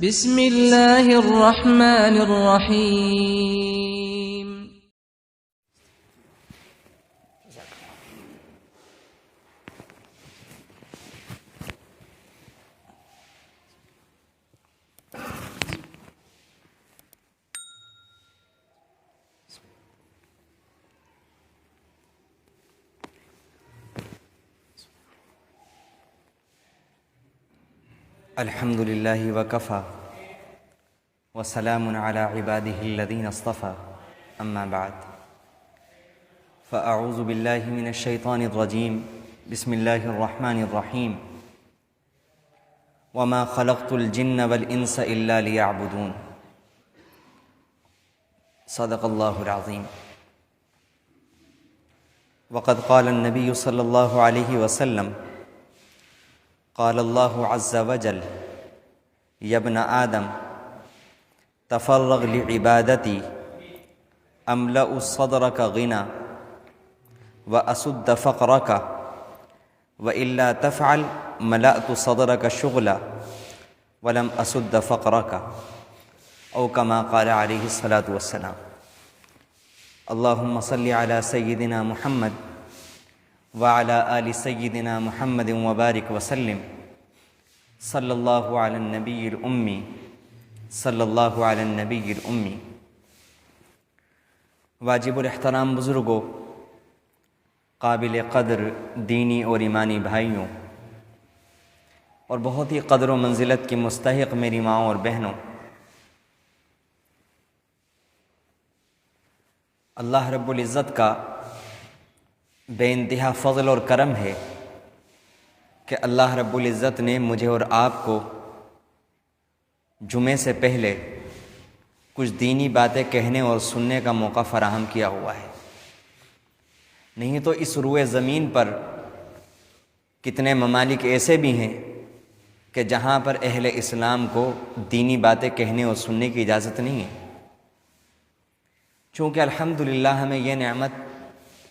بسم اللہ الرحمن الرحیم۔ الحمد للہ وکفی وسلام علی عبادہ الذین اصطفی اما بعد فاعوذ باللہ من الشیطان الرجیم بسم اللہ الرحمن الرحیم وما خلقت الجن والانس الا لیعبدون صدق اللہ العظیم۔ وقد قال النبی صلی اللہ علیہ وسلم قال اللہ عز وجل یا ابن آدم تفرغ لعبادتی املأ صدرک غنا واسد فقرک والا تفعل ملأت صدرک شغلا ولم اسد فقرک او کما قال علیہ الصلاۃ والسلام۔ اللہم صل علی سیدنا محمد وعلى آل سیدنا محمد وبارک وسلم صلی اللہ علی النبی الامی صلی اللہ علی النبی الامی۔ واجب الاحترام بزرگوں، قابل قدر دینی اور ایمانی بھائیوں، اور بہت ہی قدر و منزلت کی مستحق میری ماں اور بہنوں، اللہ رب العزت کا بے انتہا فضل اور کرم ہے کہ اللہ رب العزت نے مجھے اور آپ کو جمعے سے پہلے کچھ دینی باتیں کہنے اور سننے کا موقع فراہم کیا ہوا ہے۔ نہیں تو اس روئے زمین پر کتنے ممالک ایسے بھی ہیں کہ جہاں پر اہل اسلام کو دینی باتیں کہنے اور سننے کی اجازت نہیں ہے۔ چونکہ الحمدللہ ہمیں یہ نعمت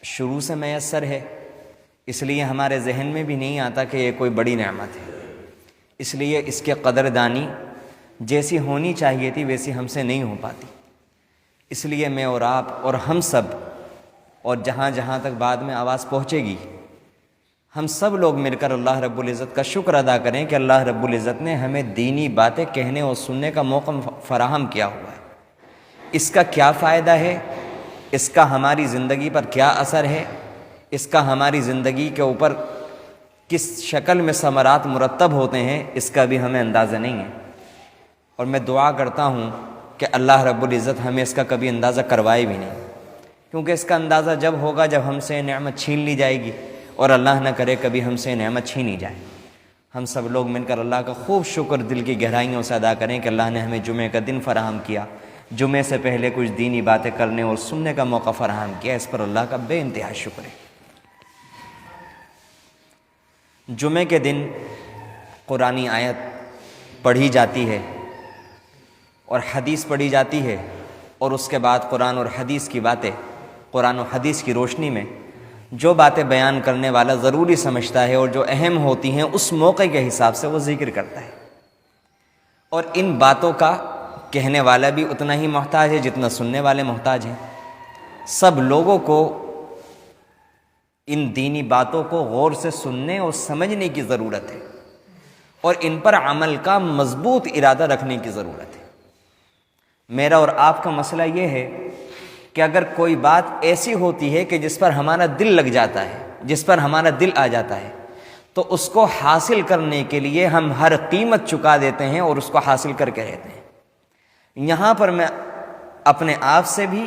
شروع سے میسر ہے، اس لیے ہمارے ذہن میں بھی نہیں آتا کہ یہ کوئی بڑی نعمت ہے، اس لیے اس کے قدر دانی جیسی ہونی چاہیے تھی ویسی ہم سے نہیں ہو پاتی۔ اس لیے میں اور آپ اور ہم سب، اور جہاں جہاں تک بعد میں آواز پہنچے گی، ہم سب لوگ مل کر اللہ رب العزت کا شکر ادا کریں کہ اللہ رب العزت نے ہمیں دینی باتیں کہنے اور سننے کا موقع فراہم کیا ہوا ہے۔ اس کا کیا فائدہ ہے، اس کا ہماری زندگی پر کیا اثر ہے، اس کا ہماری زندگی کے اوپر کس شکل میں ثمرات مرتب ہوتے ہیں، اس کا بھی ہمیں اندازہ نہیں ہے۔ اور میں دعا کرتا ہوں کہ اللہ رب العزت ہمیں اس کا کبھی اندازہ کروائے بھی نہیں، کیونکہ اس کا اندازہ جب ہوگا جب ہم سے نعمت چھین لی جائے گی، اور اللہ نہ کرے کبھی ہم سے نعمت چھینی جائے۔ ہم سب لوگ مل کر اللہ کا خوب شکر دل کی گہرائیوں سے ادا کریں کہ اللہ نے ہمیں جمعے کا دن فراہم کیا، جمعے سے پہلے کچھ دینی باتیں کرنے اور سننے کا موقع فراہم کیا، اس پر اللہ کا بے انتہا شکر ہے۔ جمعے کے دن قرآنی آیت پڑھی جاتی ہے اور حدیث پڑھی جاتی ہے، اور اس کے بعد قرآن اور حدیث کی باتیں، قرآن و حدیث کی روشنی میں جو باتیں بیان کرنے والا ضروری سمجھتا ہے اور جو اہم ہوتی ہیں اس موقع کے حساب سے وہ ذکر کرتا ہے، اور ان باتوں کا کہنے والا بھی اتنا ہی محتاج ہے جتنا سننے والے محتاج ہیں۔ سب لوگوں کو ان دینی باتوں کو غور سے سننے اور سمجھنے کی ضرورت ہے، اور ان پر عمل کا مضبوط ارادہ رکھنے کی ضرورت ہے۔ میرا اور آپ کا مسئلہ یہ ہے کہ اگر کوئی بات ایسی ہوتی ہے کہ جس پر ہمارا دل لگ جاتا ہے، جس پر ہمارا دل آ جاتا ہے، تو اس کو حاصل کرنے کے لیے ہم ہر قیمت چکا دیتے ہیں اور اس کو حاصل کر کے رہتے ہیں۔ یہاں پر میں اپنے آپ سے بھی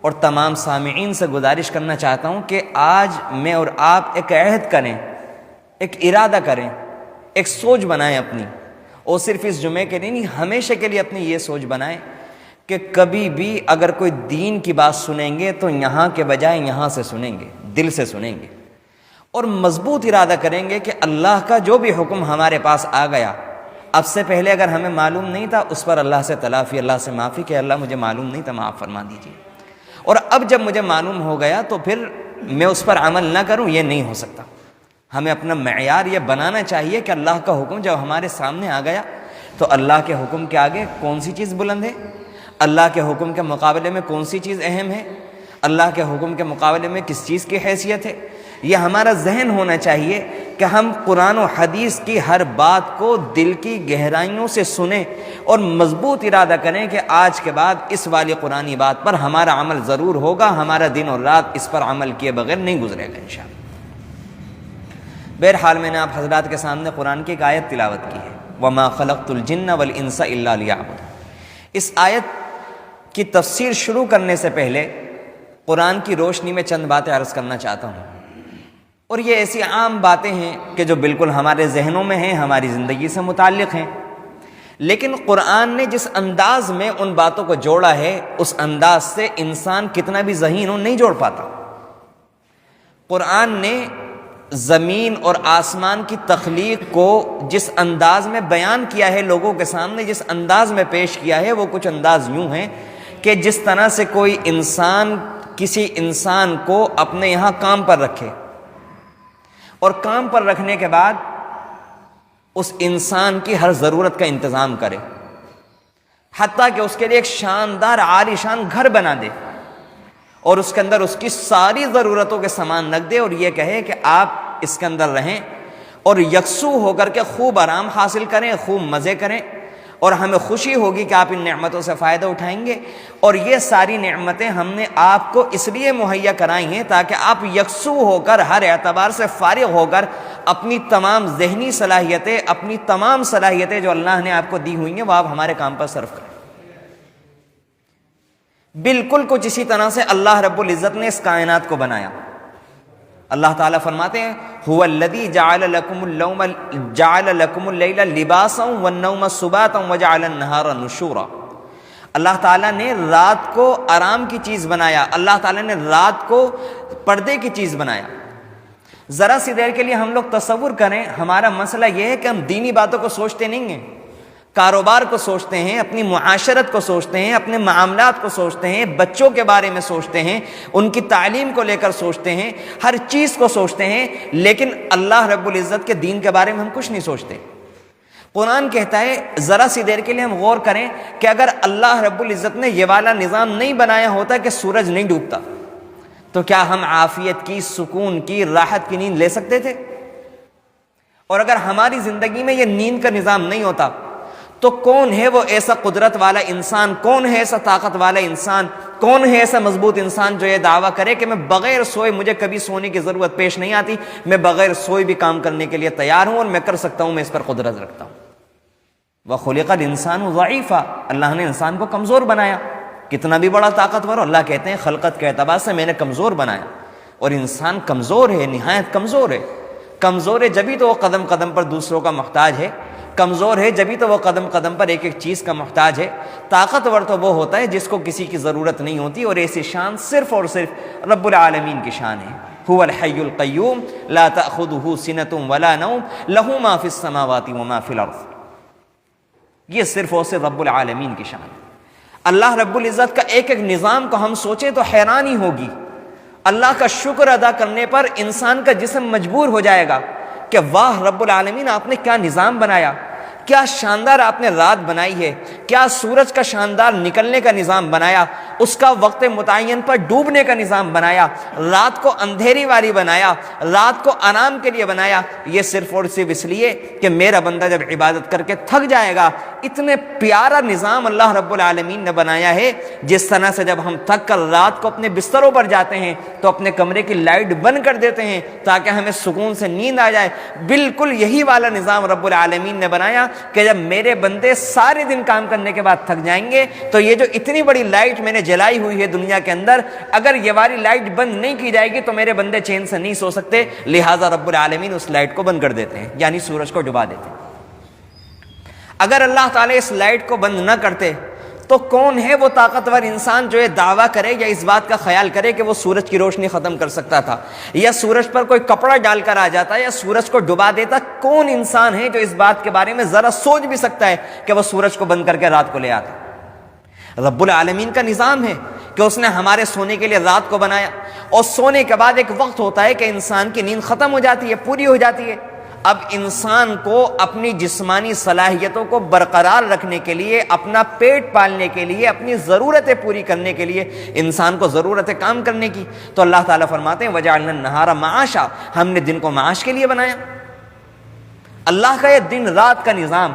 اور تمام سامعین سے گزارش کرنا چاہتا ہوں کہ آج میں اور آپ ایک عہد کریں، ایک ارادہ کریں، ایک سوچ بنائیں اپنی، اور صرف اس جمعے کے نہیں، ہمیشہ کے لیے اپنی یہ سوچ بنائیں کہ کبھی بھی اگر کوئی دین کی بات سنیں گے تو یہاں کے بجائے یہاں سے سنیں گے، دل سے سنیں گے، اور مضبوط ارادہ کریں گے کہ اللہ کا جو بھی حکم ہمارے پاس آ گیا، اب سے پہلے اگر ہمیں معلوم نہیں تھا اس پر اللہ سے تلافی، اللہ سے معافی کہ اللہ مجھے معلوم نہیں تھا، معاف فرما دیجیے، اور اب جب مجھے معلوم ہو گیا تو پھر میں اس پر عمل نہ کروں، یہ نہیں ہو سکتا۔ ہمیں اپنا معیار یہ بنانا چاہیے کہ اللہ کا حکم جب ہمارے سامنے آ گیا تو اللہ کے حکم کے آگے کون سی چیز بلند ہے؟ اللہ کے حکم کے مقابلے میں کون سی چیز اہم ہے؟ اللہ کے حکم کے مقابلے میں کس چیز کی حیثیت ہے؟ یہ ہمارا ذہن ہونا چاہیے کہ ہم قرآن و حدیث کی ہر بات کو دل کی گہرائیوں سے سنیں اور مضبوط ارادہ کریں کہ آج کے بعد اس والی قرآنی بات پر ہمارا عمل ضرور ہوگا، ہمارا دن اور رات اس پر عمل کیے بغیر نہیں گزرے گا انشاءاللہ۔ بہرحال میں نے آپ حضرات کے سامنے قرآن کی ایک آیت تلاوت کی ہے، وَمَا خَلَقْتُ الْجِنَّ وَالْإِنسَ إِلَّا لِيَعْبُدُونِ۔ اس آیت کی تفسیر شروع کرنے سے پہلے قرآن کی روشنی میں چند باتیں عرض کرنا چاہتا ہوں، اور یہ ایسی عام باتیں ہیں کہ جو بالکل ہمارے ذہنوں میں ہیں، ہماری زندگی سے متعلق ہیں، لیکن قرآن نے جس انداز میں ان باتوں کو جوڑا ہے اس انداز سے انسان کتنا بھی ذہین ہو نہیں جوڑ پاتا۔ قرآن نے زمین اور آسمان کی تخلیق کو جس انداز میں بیان کیا ہے، لوگوں کے سامنے جس انداز میں پیش کیا ہے، وہ کچھ انداز یوں ہیں کہ جس طرح سے کوئی انسان کسی انسان کو اپنے یہاں کام پر رکھے اور کام پر رکھنے کے بعد اس انسان کی ہر ضرورت کا انتظام کرے، حتیٰ کہ اس کے لیے ایک شاندار عالیشان گھر بنا دے اور اس کے اندر اس کی ساری ضرورتوں کے سامان رکھ دے اور یہ کہے کہ آپ اس کے اندر رہیں اور یکسو ہو کر کے خوب آرام حاصل کریں، خوب مزے کریں، اور ہمیں خوشی ہوگی کہ آپ ان نعمتوں سے فائدہ اٹھائیں گے، اور یہ ساری نعمتیں ہم نے آپ کو اس لیے مہیا کرائی ہیں تاکہ آپ یکسو ہو کر ہر اعتبار سے فارغ ہو کر اپنی تمام ذہنی صلاحیتیں، اپنی تمام صلاحیتیں جو اللہ نے آپ کو دی ہوئی ہیں وہ آپ ہمارے کام پر صرف کریں۔ بالکل کچھ اسی طرح سے اللہ رب العزت نے اس کائنات کو بنایا۔ اللہ تعالیٰ فرماتے ہیں هو الذی جعل لکم اللیل لباسا والنوم سباتا وجعل النہار نشورا۔ اللہ تعالیٰ نے رات کو آرام کی چیز بنایا، اللہ تعالیٰ نے رات کو پردے کی چیز بنایا۔ ذرا سی دیر کے لیے ہم لوگ تصور کریں، ہمارا مسئلہ یہ ہے کہ ہم دینی باتوں کو سوچتے نہیں ہیں، کاروبار کو سوچتے ہیں، اپنی معاشرت کو سوچتے ہیں، اپنے معاملات کو سوچتے ہیں، بچوں کے بارے میں سوچتے ہیں، ان کی تعلیم کو لے کر سوچتے ہیں، ہر چیز کو سوچتے ہیں، لیکن اللہ رب العزت کے دین کے بارے میں ہم کچھ نہیں سوچتے۔ قرآن کہتا ہے ذرا سی دیر کے لیے ہم غور کریں کہ اگر اللہ رب العزت نے یہ والا نظام نہیں بنایا ہوتا کہ سورج نہیں ڈوبتا تو کیا ہم عافیت کی، سکون کی، راحت کی نیند لے سکتے تھے؟ اور اگر ہماری زندگی میں یہ نیند کا نظام نہیں ہوتا تو کون ہے وہ ایسا قدرت والا انسان، کون ہے ایسا طاقت والا انسان، کون ہے ایسا مضبوط انسان جو یہ دعویٰ کرے کہ میں بغیر سوئے، مجھے کبھی سونے کی ضرورت پیش نہیں آتی، میں بغیر سوئے بھی کام کرنے کے لیے تیار ہوں اور میں کر سکتا ہوں، میں اس پر قدرت رکھتا ہوں۔ وَخُلِقَ الْإِنسَانُ ضَعِيفًا، اللہ نے انسان کو کمزور بنایا، کتنا بھی بڑا طاقتور ہو، اللہ کہتے ہیں خلقت کے اعتبار سے میں نے کمزور بنایا، اور انسان کمزور ہے، نہایت کمزور ہے۔ کمزور ہے جبھی تو وہ قدم قدم پر دوسروں کا محتاج ہے، کمزور ہے جبھی تو وہ قدم قدم پر ایک ایک چیز کا محتاج ہے۔ طاقتور تو وہ ہوتا ہے جس کو کسی کی ضرورت نہیں ہوتی، اور ایسی شان صرف اور صرف رب العالمین کی شان ہے۔ هو الحی القیوم لا تأخذه سنة ولا نوم له ما في السماوات وما في الارض۔ یہ صرف اور صرف رب العالمین کی شان ہے۔ اللہ رب العزت کا ایک ایک نظام کو ہم سوچیں تو حیرانی ہوگی۔ اللہ کا شکر ادا کرنے پر انسان کا جسم مجبور ہو جائے گا کہ واہ رب العالمین، آپ نے کیا نظام بنایا، کیا شاندار آپ نے رات بنائی ہے، کیا سورج کا شاندار نکلنے کا نظام بنایا، اس کا وقت متعین پر ڈوبنے کا نظام بنایا، رات کو اندھیری والی بنایا، رات کو آرام کے لیے بنایا۔ یہ صرف اور صرف اس لیے کہ میرا بندہ جب عبادت کر کے تھک جائے گا، اتنے پیارا نظام اللہ رب العالمین نے بنایا ہے، جس طرح سے جب ہم تھک کر رات کو اپنے بستروں پر جاتے ہیں تو اپنے کمرے کی لائٹ بند کر دیتے ہیں تاکہ ہمیں سکون سے نیند آ جائے، بالکل یہی والا نظام رب العالمین نے بنایا کہ جب میرے بندے سارے دن کام کرنے کے بعد تھک جائیں گے تو یہ جو اتنی بڑی لائٹ میں نے جلائی ہوئی ہے دنیا کے اندر، اگر یہ والی لائٹ بند نہیں کی جائے گی تو میرے بندے چین سے نہیں سو سکتے، لہٰذا رب العالمین اس لائٹ کو بند کر دیتے ہیں، یعنی سورج کو ڈبا دیتے ہیں۔ اگر اللہ تعالیٰ اس لائٹ کو بند نہ کرتے تو کون ہے وہ طاقتور انسان جو یہ دعویٰ کرے یا اس بات کا خیال کرے کہ وہ سورج کی روشنی ختم کر سکتا تھا، یا سورج پر کوئی کپڑا ڈال کر آ جاتا یا سورج کو ڈبا دیتا؟ کون انسان ہے جو اس بات کے بارے میں ذرا سوچ بھی سکتا ہے کہ وہ سورج کو بند کر کے رات کو لے آتا؟ رب العالمین کا نظام ہے کہ اس نے ہمارے سونے کے لیے رات کو بنایا، اور سونے کے بعد ایک وقت ہوتا ہے کہ انسان کی نیند ختم ہو جاتی ہے، پوری ہو جاتی ہے۔ اب انسان کو اپنی جسمانی صلاحیتوں کو برقرار رکھنے کے لیے، اپنا پیٹ پالنے کے لیے، اپنی ضرورتیں پوری کرنے کے لیے انسان کو ضرورت ہے کام کرنے کی. تو اللہ تعالیٰ فرماتے ہیں وَجَعَلْنَا النَّهَارَ مَعَاشًا، ہم نے دن کو معاش کے لیے بنایا. اللہ کا یہ دن رات کا نظام.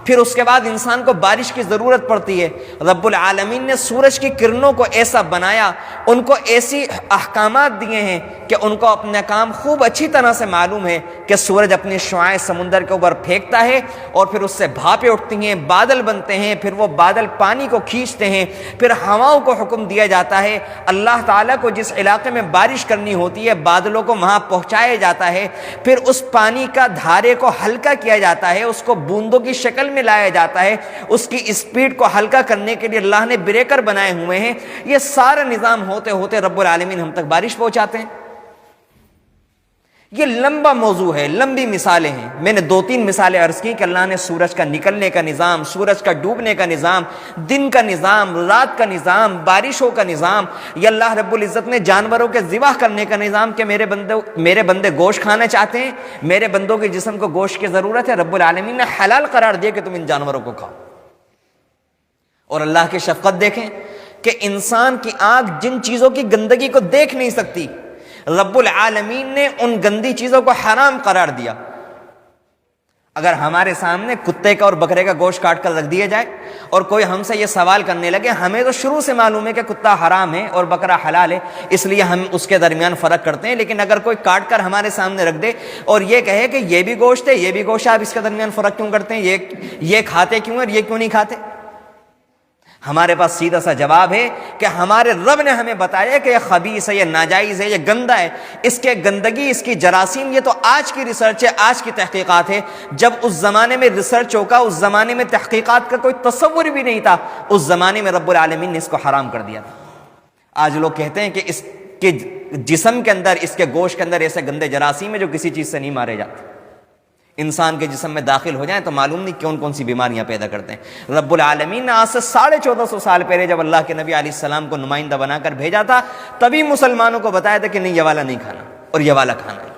پھر اس کے بعد انسان کو بارش کی ضرورت پڑتی ہے. رب العالمین نے سورج کی کرنوں کو ایسا بنایا، ان کو ایسی احکامات دیے ہیں کہ ان کو اپنا کام خوب اچھی طرح سے معلوم ہے کہ سورج اپنی شعاعیں سمندر کے اوپر پھینکتا ہے اور پھر اس سے بھاپیں اٹھتی ہیں، بادل بنتے ہیں، پھر وہ بادل پانی کو کھینچتے ہیں، پھر ہواؤں کو حکم دیا جاتا ہے. اللہ تعالیٰ کو جس علاقے میں بارش کرنی ہوتی ہے بادلوں کو وہاں پہنچایا جاتا ہے، پھر اس پانی کا دھارے کو ہلکا کیا جاتا ہے، اس کو بوندوں کی شکل میں لایا جاتا ہے. اس کی اسپیڈ کو ہلکا کرنے کے لیے اللہ نے بریکر بنائے ہوئے ہیں. یہ سارا نظام ہوتے ہوتے رب العالمین ہم تک بارش پہنچاتے ہیں. یہ لمبا موضوع ہے، لمبی مثالیں ہیں. میں نے 2-3 مثالیں عرض کی کہ اللہ نے سورج کا نکلنے کا نظام، سورج کا ڈوبنے کا نظام، دن کا نظام، رات کا نظام، بارشوں کا نظام. یہ اللہ رب العزت نے جانوروں کے ذبح کرنے کا نظام کہ میرے بندے گوشت کھانا چاہتے ہیں، میرے بندوں کے جسم کو گوشت کی ضرورت ہے، رب العالمین نے حلال قرار دیا کہ تم ان جانوروں کو کھاؤ. اور اللہ کی شفقت دیکھیں کہ انسان کی آنکھ جن چیزوں کی گندگی کو دیکھ نہیں سکتی، رب العالمین نے ان گندی چیزوں کو حرام قرار دیا. اگر ہمارے سامنے کتے کا اور بکرے کا گوشت کاٹ کر رکھ دیا جائے اور کوئی ہم سے یہ سوال کرنے لگے، ہمیں تو شروع سے معلوم ہے کہ کتا حرام ہے اور بکرا حلال ہے، اس لیے ہم اس کے درمیان فرق کرتے ہیں. لیکن اگر کوئی کاٹ کر ہمارے سامنے رکھ دے اور یہ کہے کہ یہ بھی گوشت ہے یہ بھی گوشت ہے، آپ اس کے درمیان فرق کیوں کرتے ہیں، یہ کھاتے کیوں اور یہ کیوں نہیں کھاتے؟ ہمارے پاس سیدھا سا جواب ہے کہ ہمارے رب نے ہمیں بتایا کہ یہ خبیث ہے، یہ ناجائز ہے، یہ گندا ہے. اس کے گندگی، اس کی جراثیم، یہ تو آج کی ریسرچ ہے، آج کی تحقیقات ہے. جب اس زمانے میں ریسرچ ہوگا، اس زمانے میں تحقیقات کا کوئی تصور بھی نہیں تھا، اس زمانے میں رب العالمین نے اس کو حرام کر دیا تھا. آج لوگ کہتے ہیں کہ اس کے جسم کے اندر، اس کے گوشت کے اندر ایسے گندے جراثیم ہیں جو کسی چیز سے نہیں مارے جاتے. انسان کے جسم میں داخل ہو جائیں تو معلوم نہیں کون کون سی بیماریاں پیدا کرتے ہیں. رب العالمین نے آج سے 1450 سال پہلے جب اللہ کے نبی علیہ السلام کو نمائندہ بنا کر بھیجا تھا، تبھی مسلمانوں کو بتایا تھا کہ نہیں، یہ والا نہیں کھانا اور یہ والا کھانا ہے.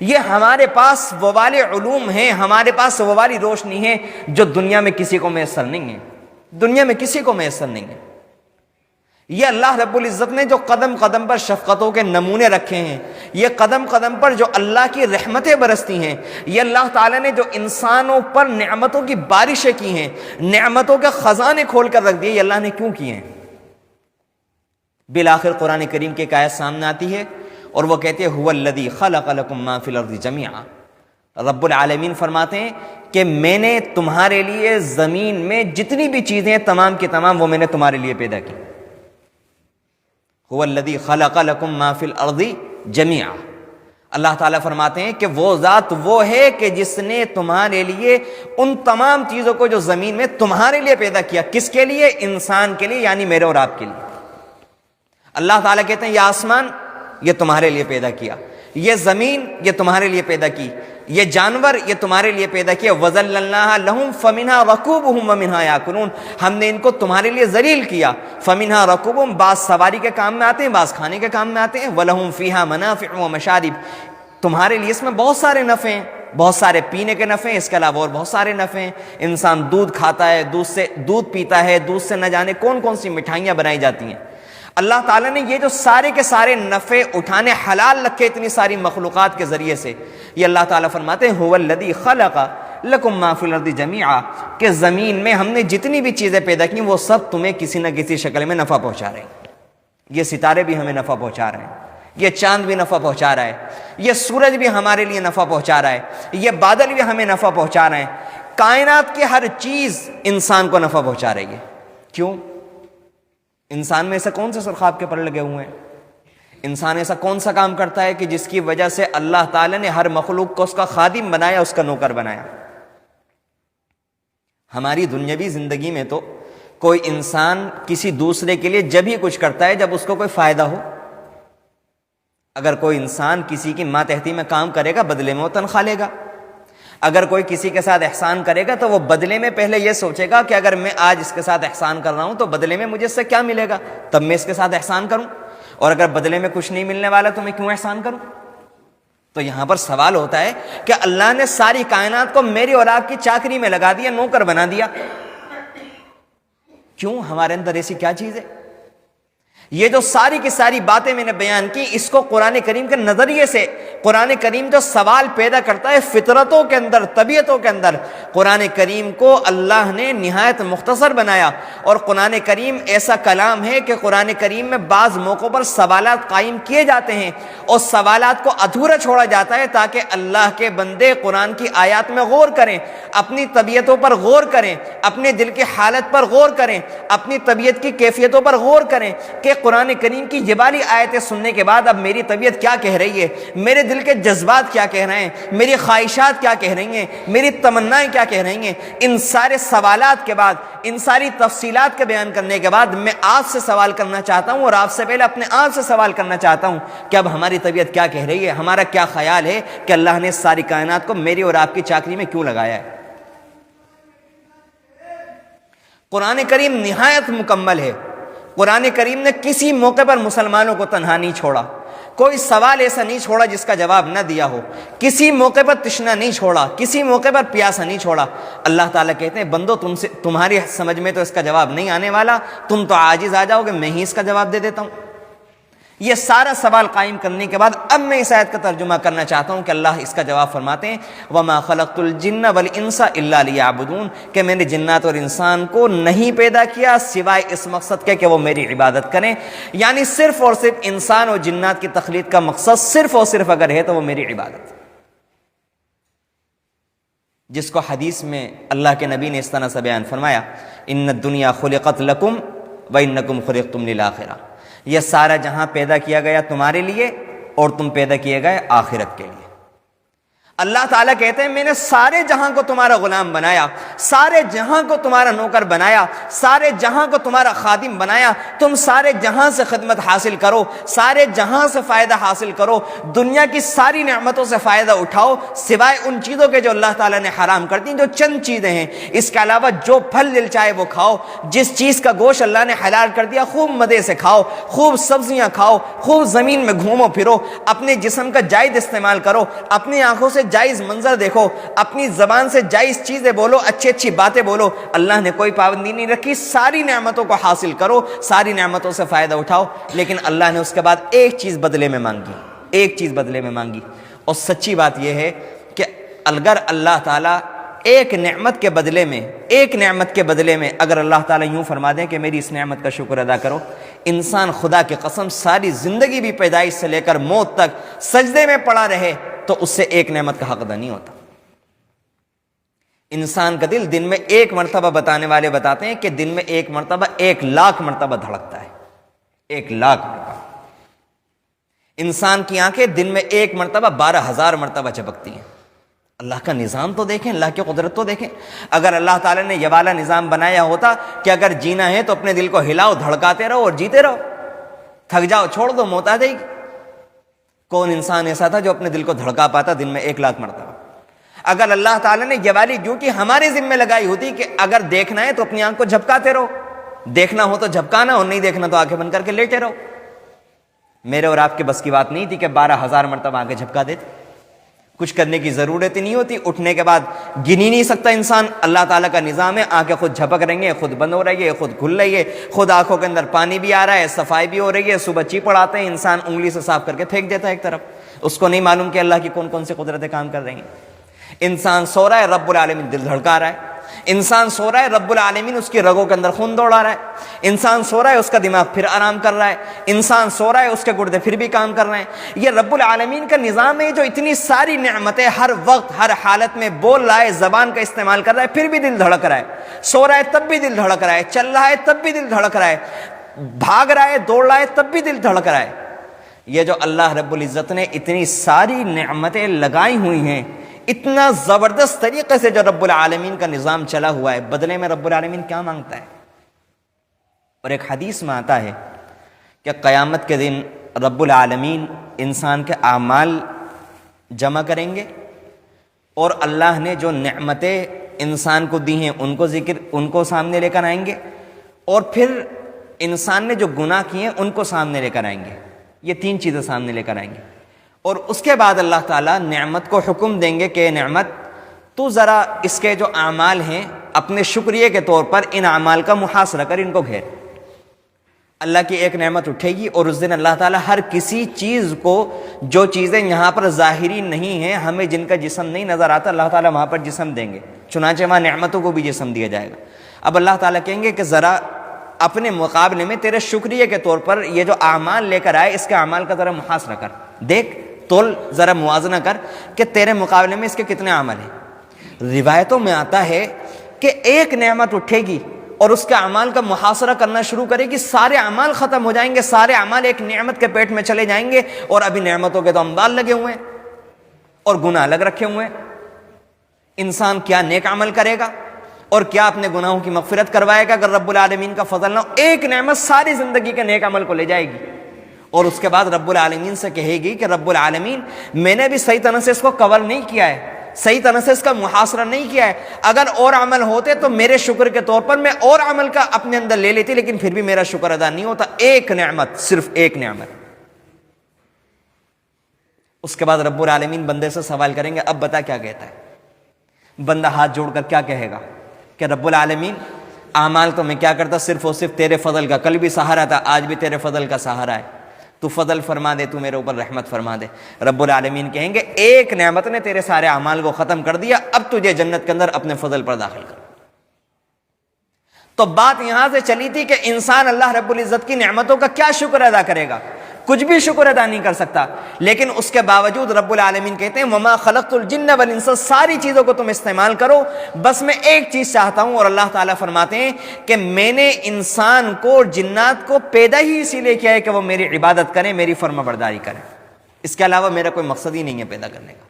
یہ ہمارے پاس وہ والے علوم ہیں، ہمارے پاس وہ والی روشنی ہے جو دنیا میں کسی کو میسر نہیں ہے، دنیا میں کسی کو میسر نہیں ہے. یہ اللہ رب العزت نے جو قدم قدم پر شفقتوں کے نمونے رکھے ہیں، یہ قدم قدم پر جو اللہ کی رحمتیں برستی ہیں، یہ اللہ تعالیٰ نے جو انسانوں پر نعمتوں کی بارشیں کی ہیں، نعمتوں کے خزانے کھول کر رکھ دیے، یہ اللہ نے کیوں کیے ہیں؟ بالآخر قرآن کریم کی ایک آیت سامنے آتی ہے اور وہ کہتے ہیں هو الذی خلق لکم ما فی الارض جمیعا. رب العالمین فرماتے ہیں کہ میں نے تمہارے لیے زمین میں جتنی بھی چیزیں ہیں تمام کی تمام وہ میں نے تمہارے لیے پیدا کی. هو الذی خلق لکم ما فی الارض جمیعا. اللہ تعالیٰ فرماتے ہیں کہ وہ ذات وہ ہے کہ جس نے تمہارے لیے ان تمام چیزوں کو جو زمین میں تمہارے لیے پیدا کیا. کس کے لیے؟ انسان کے لیے، یعنی میرے اور آپ کے لیے. اللہ تعالیٰ کہتے ہیں یہ آسمان یہ تمہارے لیے پیدا کیا، یہ زمین یہ تمہارے لیے پیدا کی، یہ جانور یہ تمہارے لیے پیدا کیا. وَذَلَّلْنَاهَا لَهُمْ فَمِنْهَا رَكُوبُهُمْ وَمِنْهَا يَأْكُلُونَ. ہم نے ان کو تمہارے لیے ذلیل کیا. فَمِنْهَا رَكُوبُهُمْ، بعض سواری کے کام میں آتے ہیں، بعض کھانے کے کام میں آتے ہیں. وَلَهُمْ فِيهَا مَنَافِعُ وَمَشَارِبُ. تمہارے لیے اس میں بہت سارے نفع ہیں، بہت سارے پینے کے نفع ہیں، اس کے علاوہ اور بہت سارے نفع ہیں. انسان دودھ کھاتا ہے، دودھ پیتا ہے، دودھ سے نہ جانے کون کون سی مٹھائیاں بنائی جاتی ہیں. اللہ تعالیٰ نے یہ جو سارے کے سارے نفع اٹھانے حلال رکھے اتنی ساری مخلوقات کے ذریعے سے. یہ اللہ تعالیٰ فرماتے ہیں هو الذی خلق لکم ما فی الارض جمیعا، کہ زمین میں ہم نے جتنی بھی چیزیں پیدا کی وہ سب تمہیں کسی نہ کسی شکل میں نفع پہنچا رہے ہیں. یہ ستارے بھی ہمیں نفع پہنچا رہے ہیں، یہ چاند بھی نفع پہنچا رہا ہے، یہ سورج بھی ہمارے لیے نفع پہنچا رہا ہے، یہ بادل بھی ہمیں نفع پہنچا رہے ہیں. کائنات کی ہر چیز انسان کو نفع پہنچا رہی ہے. کیوں؟ انسان میں ایسا کون سے سرخاب کے پر لگے ہوئے ہیں؟ انسان ایسا کون سا کام کرتا ہے کہ جس کی وجہ سے اللہ تعالیٰ نے ہر مخلوق کو اس کا خادم بنایا، اس کا نوکر بنایا؟ ہماری دنیاوی زندگی میں تو کوئی انسان کسی دوسرے کے لیے جب ہی کچھ کرتا ہے جب اس کو کوئی فائدہ ہو. اگر کوئی انسان کسی کی ماتحتی میں کام کرے گا بدلے میں وہ تنخواہ لے گا. اگر کوئی کسی کے ساتھ احسان کرے گا تو وہ بدلے میں پہلے یہ سوچے گا کہ اگر میں آج اس کے ساتھ احسان کر رہا ہوں تو بدلے میں مجھے اس سے کیا ملے گا، تب میں اس کے ساتھ احسان کروں. اور اگر بدلے میں کچھ نہیں ملنے والا تو میں کیوں احسان کروں؟ تو یہاں پر سوال ہوتا ہے کہ اللہ نے ساری کائنات کو میری اور آپ کی چاکری میں لگا دیا، نوکر بنا دیا، کیوں؟ ہمارے اندر ایسی کیا چیز ہے؟ یہ جو ساری کی ساری باتیں میں نے بیان کی، اس کو قرآن کریم کے نظریے سے، قرآن کریم جو سوال پیدا کرتا ہے فطرتوں کے اندر، طبیعتوں کے اندر، قرآن کریم کو اللہ نے نہایت مختصر بنایا. اور قرآن کریم ایسا کلام ہے کہ قرآن کریم میں بعض موقعوں پر سوالات قائم کیے جاتے ہیں اور سوالات کو ادھورا چھوڑا جاتا ہے تاکہ اللہ کے بندے قرآن کی آیات میں غور کریں، اپنی طبیعتوں پر غور کریں، اپنے دل کی حالت پر غور کریں، اپنی طبیعت کی کیفیتوں پر غور کریں کہ قرآن کریم کی یہ والی آیتیں سننے کے بعد اب میری طبیعت کیا کہہ رہی ہے، میرے دل کے جذبات کیا کہہ رہے ہیں، میری خواہشات کیا کہہ رہی ہیں، میری تمنائیں کیا کہہ رہی ہیں. ان سارے سوالات کے بعد، ان ساری تفصیلات کے بیان کرنے کے بعد میں آپ سے سوال کرنا چاہتا ہوں، اور آپ سے پہلے اپنے آپ سے سوال کرنا چاہتا ہوں کہ اب ہماری طبیعت کیا کہہ رہی ہے، ہمارا کیا خیال ہے کہ اللہ نے ساری کائنات کو میری اور آپ کی چاکری میں کیوں لگایا ہے. قرآن کریم نہایت مکمل ہے. قرآن کریم نے کسی موقع پر مسلمانوں کو تنہا نہیں چھوڑا، کوئی سوال ایسا نہیں چھوڑا جس کا جواب نہ دیا ہو، کسی موقع پر تشنا نہیں چھوڑا، کسی موقع پر پیاسا نہیں چھوڑا. اللہ تعالیٰ کہتے ہیں بندو تمہاری سمجھ میں تو اس کا جواب نہیں آنے والا، تم تو عاجز آ جاؤ گے، میں ہی اس کا جواب دے دیتا ہوں. یہ سارا سوال قائم کرنے کے بعد اب میں اس آیت کا ترجمہ کرنا چاہتا ہوں کہ اللہ اس کا جواب فرماتے ہیں وَمَا خَلَقْتُ الْجِنَّ وَالْإِنسَ إِلَّا لِيَعْبُدُونَ، کہ میں نے جنات اور انسان کو نہیں پیدا کیا سوائے اس مقصد کے کہ وہ میری عبادت کریں. یعنی صرف اور صرف انسان اور جنات کی تخلیق کا مقصد صرف اور صرف اگر ہے تو وہ میری عبادت، جس کو حدیث میں اللہ کے نبی نے اس طرح سے بیان فرمایا ان الدنیا خلقت لکم وانکم خلقتم للآخرہ، یہ سارا جہاں پیدا کیا گیا تمہارے لیے اور تم پیدا کیے گئے آخرت کے لیے. اللہ تعالیٰ کہتے ہیں میں نے سارے جہاں کو تمہارا غلام بنایا، سارے جہاں کو تمہارا نوکر بنایا، سارے جہاں کو تمہارا خادم بنایا. تم سارے جہاں سے خدمت حاصل کرو، سارے جہاں سے فائدہ حاصل کرو، دنیا کی ساری نعمتوں سے فائدہ اٹھاؤ سوائے ان چیزوں کے جو اللہ تعالیٰ نے حرام کر دی، جو چند چیزیں ہیں. اس کے علاوہ جو پھل دل چاہے وہ کھاؤ، جس چیز کا گوشت اللہ نے حلال کر دیا خوب مزے سے کھاؤ، خوب سبزیاں کھاؤ، خوب زمین میں گھومو پھرو، اپنے جسم کا جائز استعمال کرو، اپنی آنکھوں سے جائز منظر دیکھو، اپنی زبان سے جائز چیزیں بولو، اچھی اچھی باتیں بولو. اللہ نے کوئی پابندی نہیں رکھی، ساری نعمتوں کو حاصل کرو، ساری نعمتوں سے فائدہ اٹھاؤ. لیکن اللہ نے اس کے بعد ایک چیز بدلے میں مانگی، ایک چیز بدلے میں مانگی. اور سچی بات یہ ہے کہ اگر اللہ تعالیٰ ایک نعمت کے بدلے میں اگر اللہ تعالیٰ یوں فرما دیں کہ میری اس نعمت کا شکر ادا کرو، انسان خدا کی قسم ساری زندگی بھی پیدائش سے لے کر موت تک سجدے میں پڑا رہے تو اس سے ایک نعمت کا حقدار نہیں ہوتا. انسان کا دل دن میں ایک مرتبہ، بتانے والے بتاتے ہیں کہ دن میں ایک مرتبہ 1,00,000 مرتبہ دھڑکتا ہے، 1,00,000 مرتبہ. انسان کی آنکھیں دن میں ایک مرتبہ 12,000 مرتبہ چپکتی ہیں. اللہ کا نظام تو دیکھیں، اللہ کی قدرت تو دیکھیں. اگر اللہ تعالیٰ نے یہ والا نظام بنایا ہوتا کہ اگر جینا ہے تو اپنے دل کو ہلاؤ، دھڑکاتے رہو اور جیتے رہو، تھک جاؤ چھوڑ دو، موت آ جائے گی. کون انسان ایسا تھا جو اپنے دل کو دھڑکا پاتا دن میں 1,00,000 مرتبہ؟ اگر اللہ تعالیٰ نے یہ والی ڈیوٹی ہمارے ذمہ لگائی ہوتی کہ اگر دیکھنا ہے تو اپنی آنکھ کو جھپکاتے رہو، دیکھنا ہو تو جھپکانا اور نہیں دیکھنا تو آنکھیں بند کر کے لیٹے رہو. میرے اور آپ کے بس کی بات نہیں تھی کہ 12,000 مرتبہ آنکھیں جھپکا دیتے. کچھ کرنے کی ضرورت ہی نہیں ہوتی، اٹھنے کے بعد گن ہی نہیں سکتا انسان. اللہ تعالیٰ کا نظام ہے، آنکھیں خود جھپک رہی ہیں، خود بند ہو رہی ہے، خود کھل رہی ہے، خود آنکھوں کے اندر پانی بھی آ رہا ہے، صفائی بھی ہو رہی ہے. صبح چیپڑ آتے ہیں، انسان انگلی سے صاف کر کے پھینک دیتا ہے ایک طرف. اس کو نہیں معلوم کہ اللہ کی کون کون سی قدرتیں کام کر رہی ہیں. انسان سو رہا ہے، رب العالمین دل دھڑکا رہا ہے. انسان سو رہا ہے، رب العالمین اس کی رگوں کے اندر خون دوڑا رہا ہے. انسان سو رہا ہے، اس کا دماغ پھر آرام کر رہا ہے. انسان سو رہا ہے، اس کے گردے پھر بھی کام کر رہے ہیں. یہ رب العالمین کا نظام ہے جو اتنی ساری نعمتیں ہر وقت ہر حالت میں بول رہا ہے، زبان کا استعمال کر رہا ہے، پھر بھی دل دھڑک رہا ہے. سو رہا ہے تب بھی دل دھڑک رہا ہے، چل رہا ہے تب بھی دل دھڑک رہا ہے، بھاگ رہا ہے، دوڑ رہا ہے تب بھی دل دھڑک رہا ہے. یہ جو اللہ رب العزت نے اتنی ساری نعمتیں لگائی ہوئی ہیں، اتنا زبردست طریقے سے جو رب العالمین کا نظام چلا ہوا ہے، بدلے میں رب العالمین کیا مانگتا ہے؟ اور ایک حدیث میں آتا ہے کہ قیامت کے دن رب العالمین انسان کے اعمال جمع کریں گے اور اللہ نے جو نعمتیں انسان کو دی ہیں ان کو سامنے لے کر آئیں گے، اور پھر انسان نے جو گناہ کیے ہیں ان کو سامنے لے کر آئیں گے. یہ 3 چیزیں سامنے لے کر آئیں گے. اور اس کے بعد اللہ تعالیٰ نعمت کو حکم دیں گے کہ نعمت تو ذرا اس کے جو اعمال ہیں اپنے شکریہ کے طور پر ان اعمال کا محاصرہ کر، ان کو گھیر۔ اللہ کی ایک نعمت اٹھے گی اور اس دن اللہ تعالیٰ ہر کسی چیز کو، جو چیزیں یہاں پر ظاہری نہیں ہیں، ہمیں جن کا جسم نہیں نظر آتا، اللہ تعالیٰ وہاں پر جسم دیں گے، چنانچہ وہاں نعمتوں کو بھی جسم دیا جائے گا۔ اب اللہ تعالیٰ کہیں گے کہ ذرا اپنے مقابلے میں تیرے شکریہ کے طور پر یہ جو اعمال لے کر آئے اس کے اعمال کا ذرا محاصرہ کر، دیکھ تول، ذرا موازنہ کر کہ تیرے مقابلے میں اس کے کتنے عمل ہیں۔ روایتوں میں آتا ہے کہ ایک نعمت اٹھے گی اور اس کے اعمال کا محاصرہ کرنا شروع کرے گی، سارے اعمال ختم ہو جائیں گے، سارے اعمال ایک نعمت کے پیٹ میں چلے جائیں گے، اور ابھی نعمتوں کے تو اموال لگے ہوئے ہیں اور گناہ الگ رکھے ہوئے ہیں۔ انسان کیا نیک عمل کرے گا اور کیا اپنے گناہوں کی مغفرت کروائے گا اگر رب العالمین کا فضل نہ ہو؟ ایک نعمت ساری زندگی کے نیک عمل کو لے جائے گی، اور اس کے بعد رب العالمین سے کہے گی کہ رب العالمین میں نے بھی صحیح طرح سے اس کو کور نہیں کیا ہے، صحیح طرح سے اس کا محاصرہ نہیں کیا ہے، اگر اور عمل ہوتے تو میرے شکر کے طور پر میں اور عمل کا اپنے اندر لے لیتی، لیکن پھر بھی میرا شکر ادا نہیں ہوتا۔ ایک نعمت، صرف ایک نعمت۔ اس کے بعد رب العالمین بندے سے سوال کریں گے، اب بتا کیا کہتا ہے؟ بندہ ہاتھ جوڑ کر کیا کہے گا کہ رب العالمین اعمال تو میں کیا کرتا، صرف اور صرف تیرے فضل کا، کل بھی سہارا تھا، آج بھی تیرے فضل کا سہارا ہے، تو فضل فرما دے، تو میرے اوپر رحمت فرما دے۔ رب العالمین کہیں گے ایک نعمت نے تیرے سارے اعمال کو ختم کر دیا، اب تجھے جنت کے اندر اپنے فضل پر داخل کر۔ تو بات یہاں سے چلی تھی کہ انسان اللہ رب العزت کی نعمتوں کا کیا شکر ادا کرے گا؟ کچھ بھی شکر ادا نہیں کر سکتا، لیکن اس کے باوجود رب العالمین کہتے ہیں وَمَا خَلَقْتُ الْجِنَّ وَالْإِنسَ، ساری چیزوں کو تم استعمال کرو، بس میں ایک چیز چاہتا ہوں۔ اور اللہ تعالیٰ فرماتے ہیں کہ میں نے انسان کو اور جنات کو پیدا ہی اسی لیے کیا ہے کہ وہ میری عبادت کریں، میری فرما برداری کریں، اس کے علاوہ میرا کوئی مقصد ہی نہیں ہے پیدا کرنے کا۔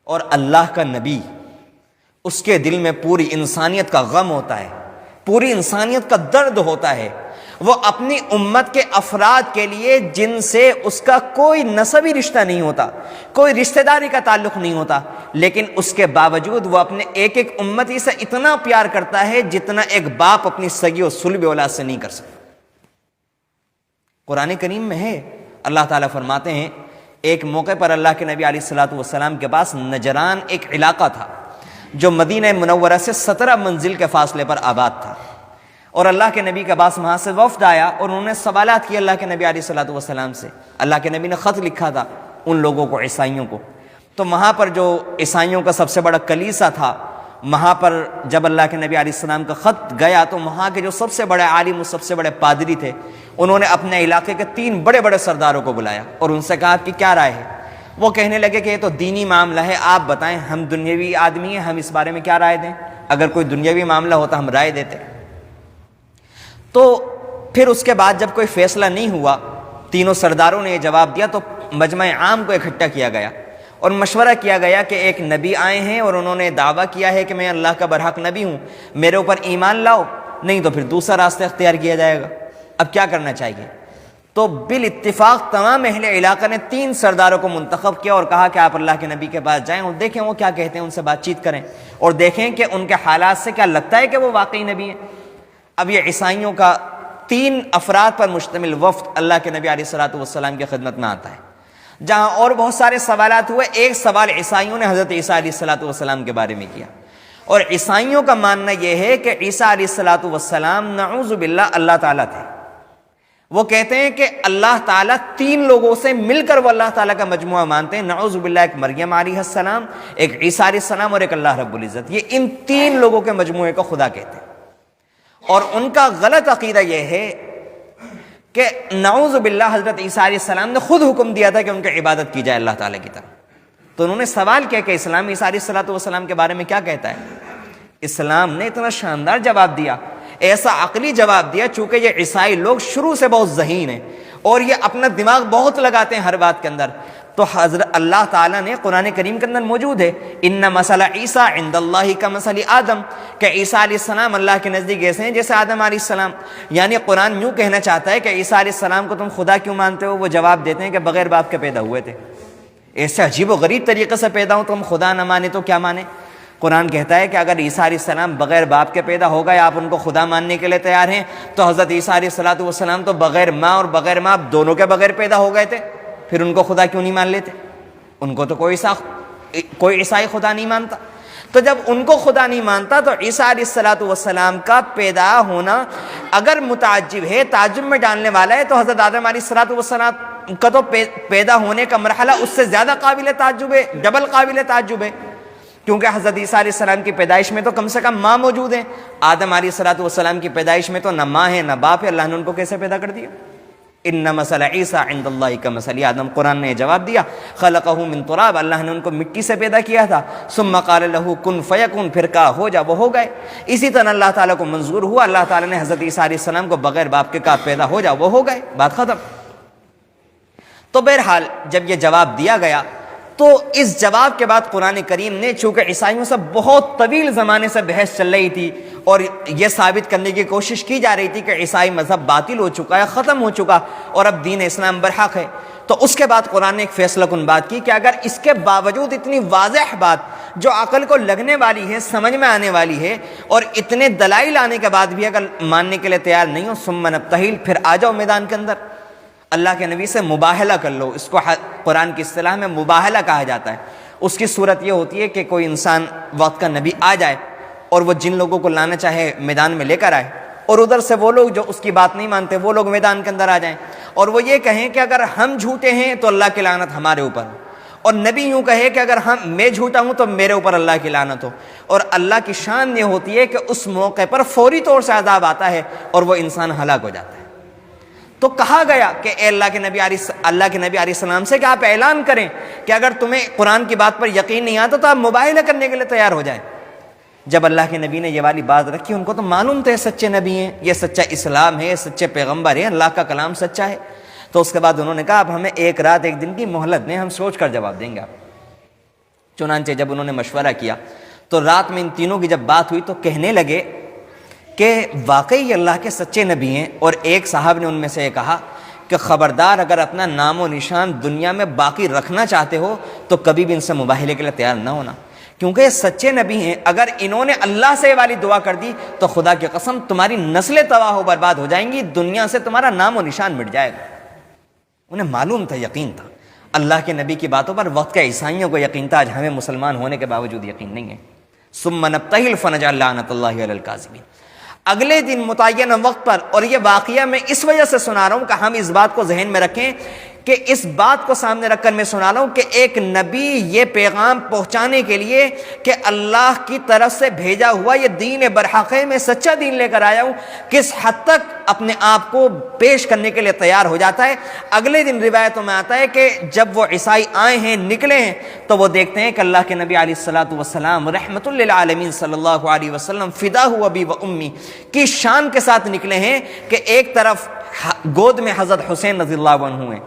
اور اللہ کا نبی، اس کے دل میں پوری انسانیت کا غم ہوتا ہے، پوری انسانیت کا درد ہوتا ہے، وہ اپنی امت کے افراد کے لیے جن سے اس کا کوئی نسبی رشتہ نہیں ہوتا، کوئی رشتہ داری کا تعلق نہیں ہوتا، لیکن اس کے باوجود وہ اپنے ایک ایک امتی سے اتنا پیار کرتا ہے جتنا ایک باپ اپنی سگی اور صلب اولاد سے نہیں کر سکتا۔ قرآن کریم میں ہے، اللہ تعالیٰ فرماتے ہیں ایک موقع پر اللہ کے نبی علیہ الصلوۃ والسلام کے پاس نجران ایک علاقہ تھا جو مدینہ منورہ سے 17 منزل کے فاصلے پر آباد تھا، اور اللہ کے نبی کے پاس وہاں سے وفد آیا اور انہوں نے سوالات کیے اللہ کے نبی علیہ الصلوۃ والسلام سے۔ اللہ کے نبی نے خط لکھا تھا ان لوگوں کو، عیسائیوں کو، تو وہاں پر جو عیسائیوں کا سب سے بڑا کلیسا تھا، وہاں پر جب اللہ کے نبی علیہ السلام کا خط گیا تو وہاں کے جو سب سے بڑے عالم اور سب سے بڑے پادری تھے، انہوں نے اپنے علاقے کے 3 بڑے بڑے سرداروں کو بلایا اور ان سے کہا کہ کیا رائے ہے؟ وہ کہنے لگے کہ یہ تو دینی معاملہ ہے، آپ بتائیں، ہم دنیاوی آدمی ہیں، ہم اس بارے میں کیا رائے دیں؟ اگر کوئی دنیاوی معاملہ ہوتا ہم رائے دیتے۔ تو پھر اس کے بعد جب کوئی فیصلہ نہیں ہوا، تینوں سرداروں نے یہ جواب دیا، تو مجمع عام کو اکٹھا کیا گیا اور مشورہ کیا گیا کہ ایک نبی آئے ہیں اور انہوں نے دعویٰ کیا ہے کہ میں اللہ کا برحق نبی ہوں، میرے اوپر ایمان لاؤ، نہیں تو پھر دوسرا راستہ اختیار کیا جائے گا، اب کیا کرنا چاہیے؟ تو بالاتفاق تمام اہل علاقہ نے 3 سرداروں کو منتخب کیا اور کہا کہ آپ اللہ کے نبی کے پاس جائیں اور دیکھیں وہ کیا کہتے ہیں، ان سے بات چیت کریں اور دیکھیں کہ ان کے حالات سے کیا لگتا ہے کہ وہ واقعی نبی ہیں۔ اب یہ عیسائیوں کا 3 افراد پر مشتمل وفد اللہ کے نبی علیہ الصلوۃ والسلام کی خدمت میں آتا ہے، جہاں اور بہت سارے سوالات ہوئے، ایک سوال عیسائیوں نے حضرت عیسیٰ علیہ الصلوۃ والسلام کے بارے میں کیا، اور عیسائیوں کا ماننا یہ ہے کہ عیسیٰ علیہ الصلوۃ والسلام نعوذ باللہ اللہ تعالیٰ تھے۔ وہ کہتے ہیں کہ اللہ تعالیٰ 3 لوگوں سے مل کر وہ اللہ تعالیٰ کا مجموعہ مانتے ہیں، نعوذ باللہ، ایک مریم علیہ السلام، ایک عیسیٰ علیہ السلام اور ایک اللہ رب العزت، یہ ان 3 لوگوں کے مجموعے کو خدا کہتے ہیں۔ اور ان کا غلط عقیدہ یہ ہے کہ نعوذ باللہ حضرت عیسیٰ علیہ السلام نے خود حکم دیا تھا کہ ان کی عبادت کی جائے اللہ تعالیٰ کی طرف۔ تو انہوں نے سوال کیا کہ اسلام عیسیٰ علیہ الصلوۃ والسلام کے بارے میں کیا کہتا ہے؟ اسلام نے اتنا شاندار جواب دیا، ایسا عقلی جواب دیا، چونکہ یہ عیسائی لوگ شروع سے بہت ذہین ہیں اور یہ اپنا دماغ بہت لگاتے ہیں ہر بات کے اندر، تو حضرت اللہ تعالیٰ نے قرآن کریم کے اندر موجود ہے ان مثل عیسیٰ عند اللہ کمثل آدم، کہ عیسیٰ علیہ السلام اللہ کے نزدیک ایسے ہیں جیسے آدم علیہ السلام۔ یعنی قرآن یوں کہنا چاہتا ہے کہ عیسیٰ علیہ السلام کو تم خدا کیوں مانتے ہو؟ وہ جواب دیتے ہیں کہ بغیر باپ کے پیدا ہوئے تھے، ایسے عجیب و غریب طریقے سے پیدا ہوں، تم خدا نہ مانے تو کیا مانے؟ قرآن کہتا ہے کہ اگر عیسیٰ علیہ السلام بغیر باپ کے پیدا ہو گئے، آپ ان کو خدا ماننے کے لیے تیار ہیں، تو حضرت عیسیٰ علیہ الصلوۃ والسلام تو بغیر ماں اور بغیر باپ دونوں کے بغیر پیدا ہو گئے تھے، پھر ان کو خدا کیوں نہیں مان لیتے؟ ان کو تو کوئی عیسائی خدا نہیں مانتا. تو جب ان کو خدا نہیں مانتا تو عیسیٰ علیہ الصلوۃ والسلام کا پیدا ہونا اگر متعجب ہے، تعجب میں ڈالنے والا ہے، تو حضرت آدم علیہ الصلوۃ والسلام کا تو پیدا ہونے کا مرحلہ اس سے زیادہ قابل تعجب ہے، ڈبل قابل تعجب ہے، کیونکہ حضرت عیسیٰ علیہ السلام کی پیدائش میں تو کم سے کم ماں موجود ہے. آدم علیہ الصلوۃ والسلام کی پیدائش میں تو نہ ماں ہے نہ باپ ہے، اللہ نے ان کو کیسے پیدا کر دیا؟ ان مثل عیسیٰ عند اللہ کمثل آدم، قرآن نے جواب دیا، خلقہ من تراب، اللہ نے ان کو مٹی سے پیدا کیا تھا، ثم قال له کن فیکن، پھر کہا ہو جا، وہ ہو گئے. اسی طرح اللہ تعالیٰ کو منظور ہوا، اللہ تعالیٰ نے حضرت عیسیٰ علیہ السلام کو بغیر باپ کے کہا پیدا ہو جا، وہ ہو گئے، بات ختم. تو بہرحال جب یہ جواب دیا گیا تو اس جواب کے بعد قرآن کریم نے، چونکہ عیسائیوں سے بہت طویل زمانے سے بحث چل رہی تھی اور یہ ثابت کرنے کی کوشش کی جا رہی تھی کہ عیسائی مذہب باطل ہو چکا ہے، ختم ہو چکا، اور اب دین اسلام برحق ہے، تو اس کے بعد قرآن نے ایک فیصلہ کن بات کی کہ اگر اس کے باوجود اتنی واضح بات جو عقل کو لگنے والی ہے، سمجھ میں آنے والی ہے، اور اتنے دلائل آنے کے بعد بھی اگر ماننے کے لیے تیار نہیں ہو، ثم نبتہل، پھر آ جاؤ میدان کے اندر، اللہ کے نبی سے مباہلہ کر لو. اس کو قرآن کی اصطلاح میں مباہلہ کہا جاتا ہے. اس کی صورت یہ ہوتی ہے کہ کوئی انسان وقت کا نبی آ جائے اور وہ جن لوگوں کو لانا چاہے میدان میں لے کر آئے، اور ادھر سے وہ لوگ جو اس کی بات نہیں مانتے وہ لوگ میدان کے اندر آ جائیں، اور وہ یہ کہیں کہ اگر ہم جھوٹے ہیں تو اللہ کی لعنت ہمارے اوپر، اور نبی یوں کہے کہ اگر میں جھوٹا ہوں تو میرے اوپر اللہ کی لعنت ہو. اور اللہ کی شان یہ ہوتی ہے کہ اس موقع پر فوری طور سے عذاب آتا ہے اور وہ انسان ہلاک ہو جاتا ہے. تو کہا گیا کہ اے اللہ کے نبی علیہ السلام سے کہ آپ اعلان کریں کہ اگر تمہیں قرآن کی بات پر یقین نہیں آتا تو آپ مباہلہ کرنے کے لیے تیار ہو جائیں. جب اللہ کے نبی نے یہ والی بات رکھی، ان کو تو معلوم تھا یہ سچے نبی ہیں، یہ سچا اسلام ہے، یہ سچے پیغمبر ہیں، اللہ کا کلام سچا ہے. تو اس کے بعد انہوں نے کہا اب ہمیں ایک رات ایک دن کی مہلت دیں، ہم سوچ کر جواب دیں گے آپ. چنانچہ جب انہوں نے مشورہ کیا تو رات میں ان تینوں کی جب بات ہوئی تو کہنے لگے کہ واقعی اللہ کے سچے نبی ہیں. اور ایک صاحب نے ان میں سے یہ کہا کہ خبردار اگر اپنا نام و نشان دنیا میں باقی رکھنا چاہتے ہو تو کبھی بھی ان سے مباہلے کے لیے تیار نہ ہونا، کیونکہ یہ سچے نبی ہیں. اگر انہوں نے اللہ سے یہ والی دعا کر دی تو خدا کی قسم تمہاری نسلیں تباہ و برباد ہو جائیں گی، دنیا سے تمہارا نام و نشان مٹ جائے گا. انہیں معلوم تھا، یقین تھا اللہ کے نبی کی باتوں پر. وقت کے عیسائیوں کو یقین تھا، آج ہمیں مسلمان ہونے کے باوجود یقین نہیں ہے. ثم نبتہل فنجعل لعنۃ اللہ علی الکاذبین. اگلے دن متعینہ وقت پر، اور یہ واقعہ میں اس وجہ سے سنا رہا ہوں کہ ہم اس بات کو ذہن میں رکھیں کہ اس بات کو سامنے رکھ کر میں سنا رہا ہوں کہ ایک نبی یہ پیغام پہنچانے کے لیے کہ اللہ کی طرف سے بھیجا ہوا یہ دین برحق ہے، میں سچا دین لے کر آیا ہوں، کس حد تک اپنے آپ کو پیش کرنے کے لیے تیار ہو جاتا ہے. اگلے دن روایتوں میں آتا ہے کہ جب وہ عیسائی آئے ہیں، نکلے ہیں، تو وہ دیکھتے ہیں کہ اللہ کے نبی علیہ الصلوۃ والسلام رحمۃ للعالمین صلی اللہ علیہ وسلم فداہ ابی و امی کی شان کے ساتھ نکلے ہیں کہ ایک طرف گود میں حضرت حسین رضی اللہ عنہ ہیں،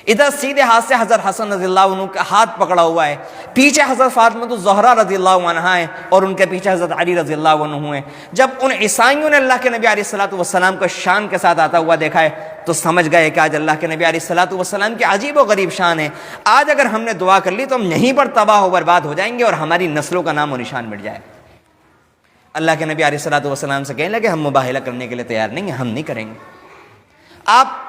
ادھر سیدھے ہاتھ سے حضرت حسن رضی اللہ عنہ کا ہاتھ پکڑا ہوا ہے، پیچھے حضرت فاطمہ الزہرا رضی اللہ عنہا ہے، اور ان کے پیچھے حضرت علی رضی اللہ عنہ ہیں. جب ان عیسائیوں نے اللہ کے نبی علیہ الصلوۃ والسلام کو شان کے ساتھ آتا ہوا دیکھا ہے تو سمجھ گئے کہ آج اللہ کے نبی علیہ الصلوۃ والسلام کی عجیب و غریب شان ہے. آج اگر ہم نے دعا کر لی تو ہم یہیں پر تباہ و برباد ہو جائیں گے اور ہماری نسلوں کا نام و نشان مٹ جائے. اللہ کے نبی علیہ الصلوۃ والسلام سے کہنے لگے ہم مباہلہ کرنے کے لیے تیار نہیں ہیں، ہم نہیں کریں گے، آپ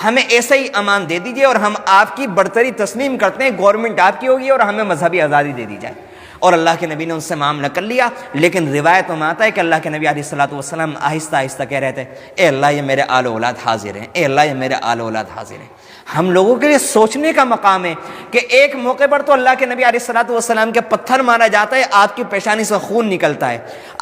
ہمیں ایسے ہی امان دے دیجئے اور ہم آپ کی برتری تسلیم کرتے ہیں، گورنمنٹ آپ کی ہوگی اور ہمیں مذہبی آزادی دے دی جائے. اور اللہ کے نبی نے ان سے معاملہ کر لیا. لیکن روایتوں میں آتا ہے کہ اللہ کے نبی علیہ الصلوۃ والسلام آہستہ آہستہ کہہ رہے تھے اے اللہ یہ میرے آل و اولاد حاضر ہیں، اے اللہ یہ میرے آل و اولاد حاضر ہیں. ہم لوگوں کے لیے سوچنے کا مقام ہے کہ ایک موقع پر تو اللہ کے نبی علیہ الصلوۃ والسلام کے پتھر مارا جاتا ہے، آپ کی پیشانی سے خون نکلتا ہے،